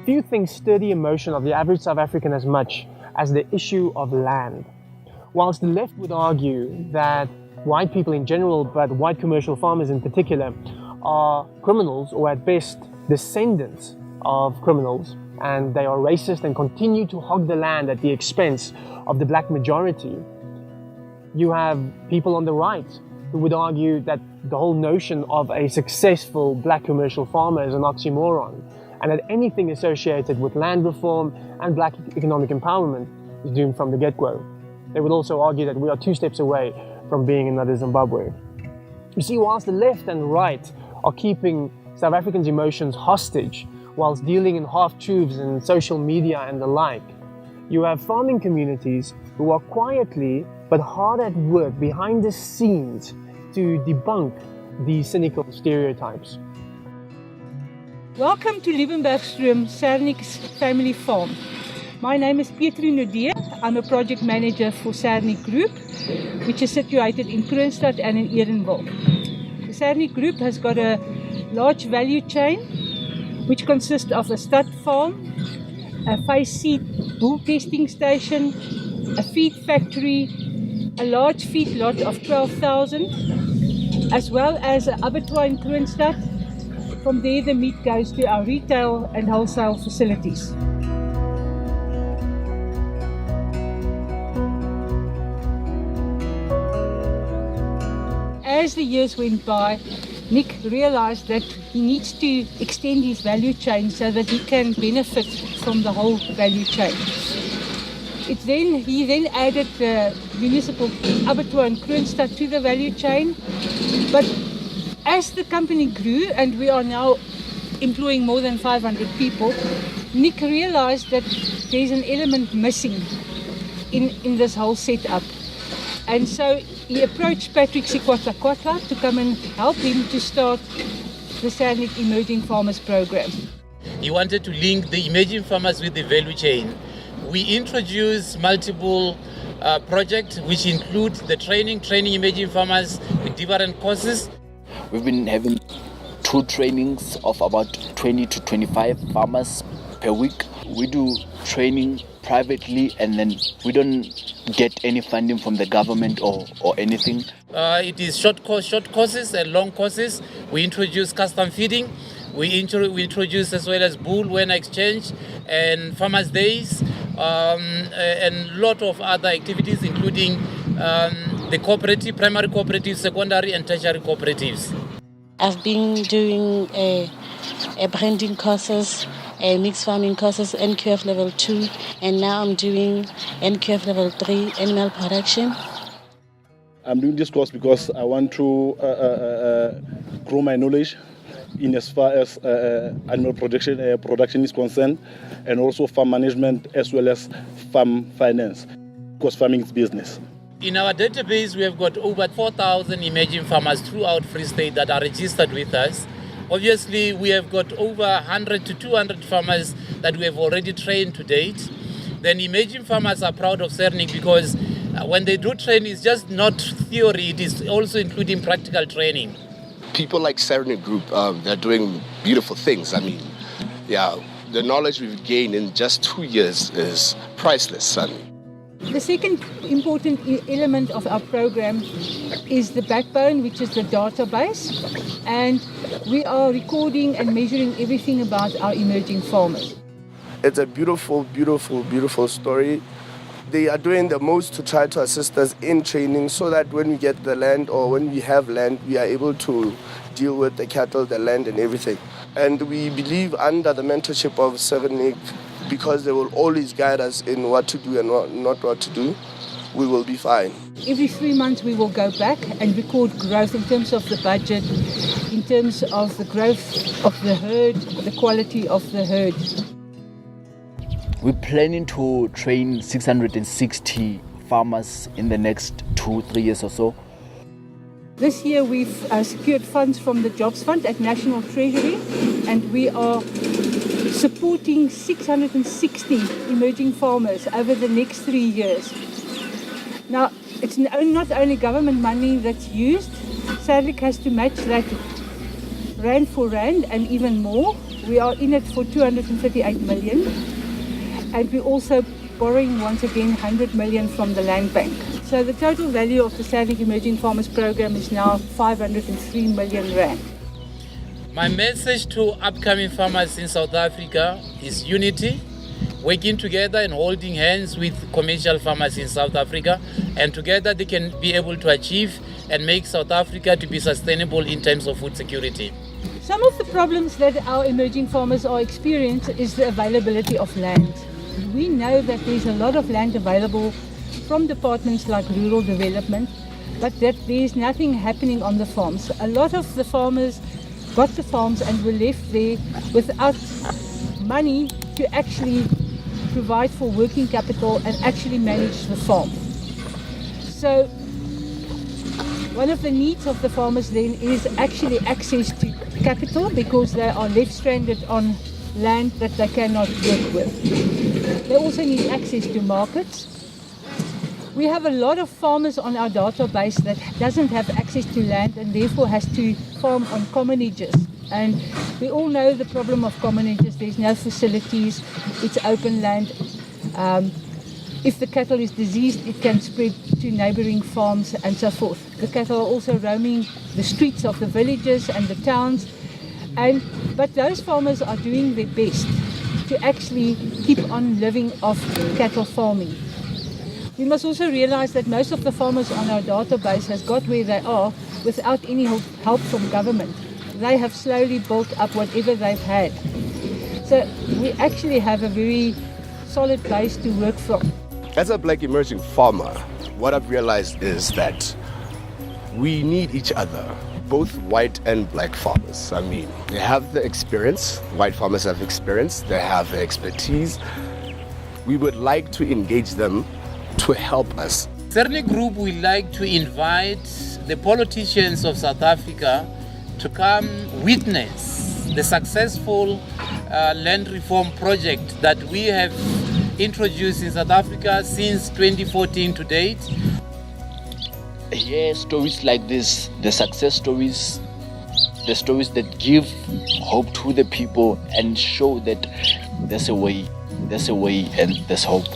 Few things stir the emotion of the average South African as much as the issue of land. Whilst the left would argue that white people in general, but white commercial farmers in particular, are criminals or at best descendants of criminals, and they are racist and continue to hog the land at the expense of the black majority, you have people on the right who would argue that the whole notion of a successful black commercial farmer is an oxymoron, and that anything associated with land reform and black economic empowerment is doomed from the get-go. They would also argue that we are 2 steps away from being another Zimbabwe. You see, whilst the left and right are keeping South Africans' emotions hostage, whilst dealing in half-truths in social media and the like, you have farming communities who are quietly but hard at work behind the scenes to debunk these cynical stereotypes. Welcome to Liebenbergstroom Sernick's family farm. My name is Betereinders. I'm a project manager for Sernick Group, which is situated in Kroonstad and in Edenville. The Sernick Group has got a large value chain, which consists of a stud farm, a face seed bull testing station, a feed factory, a large feed lot of 12,000, as well as an abattoir in Kroonstad. From there, the meat goes to our retail and wholesale facilities. As the years went by, Nick realized that he needs to extend his value chain so that he can benefit from the whole value chain. He then added the municipal abattoir in Kroonstad to the value chain, but as the company grew, and we are now employing more than 500 people, Nick realized that there's an element missing in this whole setup. And so he approached Patrick Sikwata to come and help him to start the Sernick Emerging Farmers Program. He wanted to link the emerging farmers with the value chain. We introduced multiple projects which include the training emerging farmers with different courses. We've been having 2 trainings of about 20 to 25 farmers per week. We do training privately, and then we don't get any funding from the government or anything. It is short courses and long courses. We introduce custom feeding. We introduce as well as bull when exchange and farmers days, and a lot of other activities, including the cooperative, primary cooperatives, secondary and tertiary cooperatives. I've been doing a branding courses, mixed farming courses, NQF level 2, and now I'm doing NQF level 3, animal production. I'm doing this course because I want to grow my knowledge in as far as animal production is concerned, and also farm management as well as farm finance, because farming is business. In our database, we have got over 4,000 emerging farmers throughout Free State that are registered with us. Obviously, we have got over 100 to 200 farmers that we have already trained to date. Then emerging farmers are proud of Sernick because when they do train, it's just not theory, it is also including practical training. People like Sernick Group, they're doing beautiful things. I mean, yeah, the knowledge we've gained in just 2 years is priceless. The second important element of our program is the backbone, which is the database, and we are recording and measuring everything about our emerging farmers. It's a beautiful, beautiful, beautiful story. They are doing the most to try to assist us in training so that when we get the land or when we have land, we are able to deal with the cattle, the land and everything. And we believe under the mentorship of Sernick, because they will always guide us in what to do and not what to do, we will be fine. Every 3 months we will go back and record growth in terms of the budget, in terms of the growth of the herd, the quality of the herd. We're planning to train 660 farmers in the next 2-3 years or so. This year we've secured funds from the Jobs Fund at National Treasury, and we are supporting 660 emerging farmers over the next 3 years. Now, it's not only government money that's used. Sernick has to match that rand for rand and even more. We are in it for 238 million, and we're also borrowing once again 100 million from the Land Bank. So the total value of the Sernick Emerging Farmers Program is now 503 million rand. My message to upcoming farmers in South Africa is unity, working together and holding hands with commercial farmers in South Africa, and together they can be able to achieve and make South Africa to be sustainable in terms of food security. Some of the problems that our emerging farmers are experiencing is the availability of land. We know that there's a lot of land available from departments like rural development, but that there's nothing happening on the farms. A lot of the farmers got the farms and were left there without money to actually provide for working capital and actually manage the farm. So one of the needs of the farmers then is actually access to capital, because they are left stranded on land that they cannot work with. They also need access to markets. We have a lot of farmers on our database that doesn't have access to land and therefore has to farm on commonages. And we all know the problem of commonages. There's no facilities, it's open land. If the cattle is diseased, it can spread to neighboring farms and so forth. The cattle are also roaming the streets of the villages and the towns. But those farmers are doing their best to actually keep on living off cattle farming. We must also realize that most of the farmers on our database has got where they are without any help from government. They have slowly built up whatever they've had. So we actually have a very solid base to work from. As a black emerging farmer, what I've realized is that we need each other, both white and black farmers. I mean, they have the experience, white farmers have experience, they have the expertise. We would like to engage them to help us. Sernick Group would like to invite the politicians of South Africa to come witness the successful land reform project that we have introduced in South Africa since 2014 to date. Yeah, stories like this, the success stories, the stories that give hope to the people and show that there's a way and there's hope.